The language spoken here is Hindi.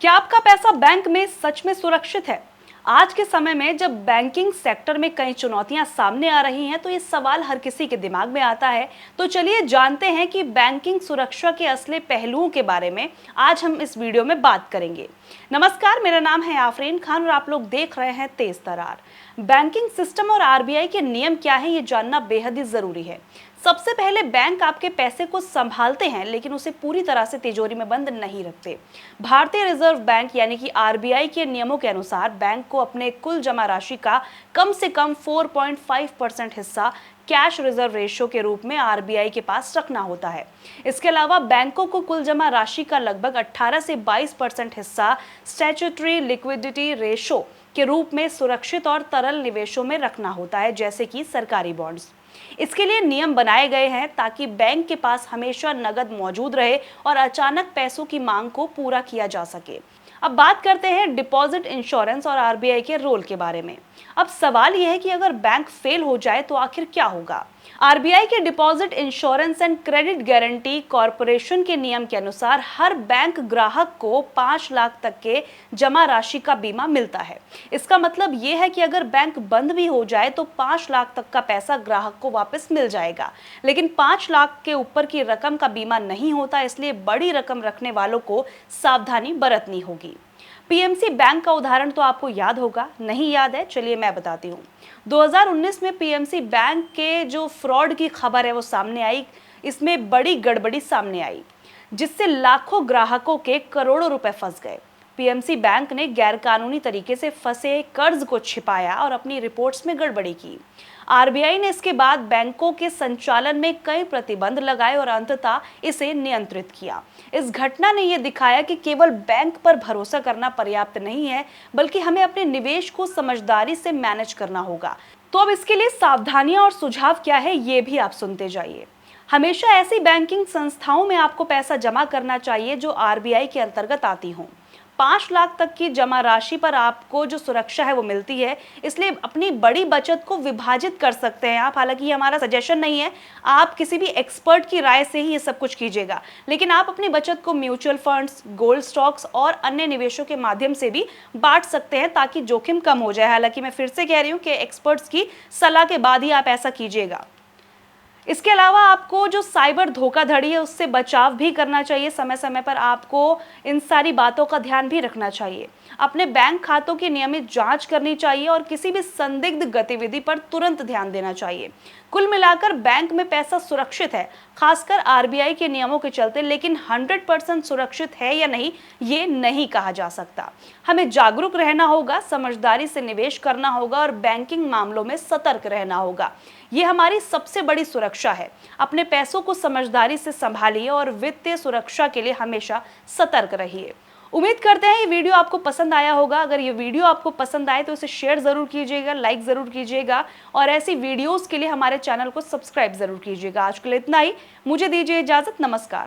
क्या आपका पैसा बैंक में सच में सुरक्षित है? आज के समय में जब बैंकिंग सेक्टर में कई चुनौतियां सामने आ रही हैं, तो ये सवाल हर किसी के दिमाग में आता है। तो चलिए जानते हैं कि बैंकिंग सुरक्षा के असली पहलुओं के बारे में आज हम इस वीडियो में बात करेंगे। नमस्कार, मेरा नाम है आफरीन खान और आप लोग देख रहे हैं तेज तरार। बैंकिंग सिस्टम और आरबीआई के नियम क्या हैं, ये जानना बेहद ही जरूरी है। सबसे पहले बैंक आपके पैसे को संभालते हैं, लेकिन उसे पूरी तरह से तिजोरी में बंद नहीं रखते। भारतीय रिजर्व बैंक यानी कि आरबीआई के नियमों के अनुसार बैंक को अपने कुल जमा राशि का कम से कम 4.5% हिस्सा कैश रिजर्व रेशो के रूप में आरबीआई के पास रखना होता है। इसके अलावा बैंकों को कुल जमा राशि का लगभग 18 से 22% हिस्सा स्टैट्यूटरी लिक्विडिटी रेशो के रूप में सुरक्षित और तरल निवेशों में रखना होता है, जैसे कि सरकारी बॉन्ड्स। इसके लिए नियम बनाए गए हैं ताकि बैंक के पास हमेशा नगद मौजूद रहे और अचानक पैसों की मांग को पूरा किया जा सके। अब बात करते हैं डिपॉजिट इंश्योरेंस और आरबीआई के रोल के बारे में। अब सवाल यह है कि अगर बैंक फेल हो जाए तो आखिर क्या होगा। आरबीआई के deposit insurance and credit guarantee corporation के नियम के अनुसार हर बैंक ग्राहक को 5 लाख तक के जमा राशि का बीमा मिलता है। इसका मतलब ये है कि अगर बैंक बंद भी हो जाए तो 5 लाख तक का पैसा ग्राहक को वापस मिल जाएगा, लेकिन 5 लाख के ऊपर की रकम का बीमा नहीं होता, इसलिए बड़ी रकम रखने वालों को सावधानी बरतनी होगी। पीएमसी बैंक का उदाहरण तो आपको याद होगा, नहीं याद है? चलिए मैं बताती हूँ। 2019 में पीएमसी बैंक के जो फ्रॉड की खबर है वो सामने आई। इसमें बड़ी गड़बड़ी सामने आई, जिससे लाखों ग्राहकों के करोड़ों रुपए फंस गए। पीएमसी बैंक ने गैरकानूनी तरीके से फंसे कर्ज को छिपाया और अपनी रिपोर्ट्स में गड़बड़ी की। आरबीआई ने इसके बाद बैंकों के संचालन में कई प्रतिबंध लगाए और अंततः इसे नियंत्रित किया। इस घटना ने यह दिखाया कि केवल बैंक पर भरोसा करना पर्याप्त नहीं है, बल्कि हमें अपने निवेश को समझदारी से मैनेज करना होगा। तो अब इसके लिए सावधानियां और सुझाव क्या है, ये भी आप सुनते जाइए। हमेशा ऐसी बैंकिंग संस्थाओं में आपको पैसा जमा करना चाहिए जो आरबीआई के अंतर्गत आती हों। 5 लाख तक की जमा राशि पर आपको जो सुरक्षा है वो मिलती है, इसलिए अपनी बड़ी बचत को विभाजित कर सकते हैं आप। हालांकि ये हमारा सजेशन नहीं है, आप किसी भी एक्सपर्ट की राय से ही ये सब कुछ कीजिएगा, लेकिन आप अपनी बचत को म्यूचुअल फंड्स, गोल्ड स्टॉक्स और अन्य निवेशों के माध्यम से भी बांट सकते हैं ताकि जोखिम कम हो जाए। हालांकि मैं फिर से कह रही हूँ कि एक्सपर्ट्स की सलाह के बाद ही आप ऐसा कीजिएगा। इसके अलावा आपको जो साइबर धोखाधड़ी है उससे बचाव भी करना चाहिए। समय समय पर आपको इन सारी बातों का ध्यान भी रखना चाहिए। अपने बैंक खातों की नियमित जांच करनी चाहिए और किसी भी संदिग्ध गतिविधि पर तुरंत ध्यान देना चाहिए। कुल मिलाकर बैंक में पैसा सुरक्षित है, खासकर आरबीआई के नियमों के चलते, लेकिन 100% सुरक्षित है या नहीं ये नहीं कहा जा सकता। हमें जागरूक रहना होगा, समझदारी से निवेश करना होगा और बैंकिंग मामलों में सतर्क रहना होगा। ये हमारी सबसे बड़ी सुरक्षा है। अपने पैसों को समझदारी से संभालिए और वित्तीय सुरक्षा के लिए हमेशा सतर्क रहिए। उम्मीद करते हैं ये वीडियो आपको पसंद आया होगा। अगर ये वीडियो आपको पसंद आए तो इसे शेयर जरूर कीजिएगा, लाइक जरूर कीजिएगा और ऐसी वीडियोस के लिए हमारे चैनल को सब्सक्राइब जरूर कीजिएगा। आज के लिए इतना ही, मुझे दीजिए इजाजत। नमस्कार।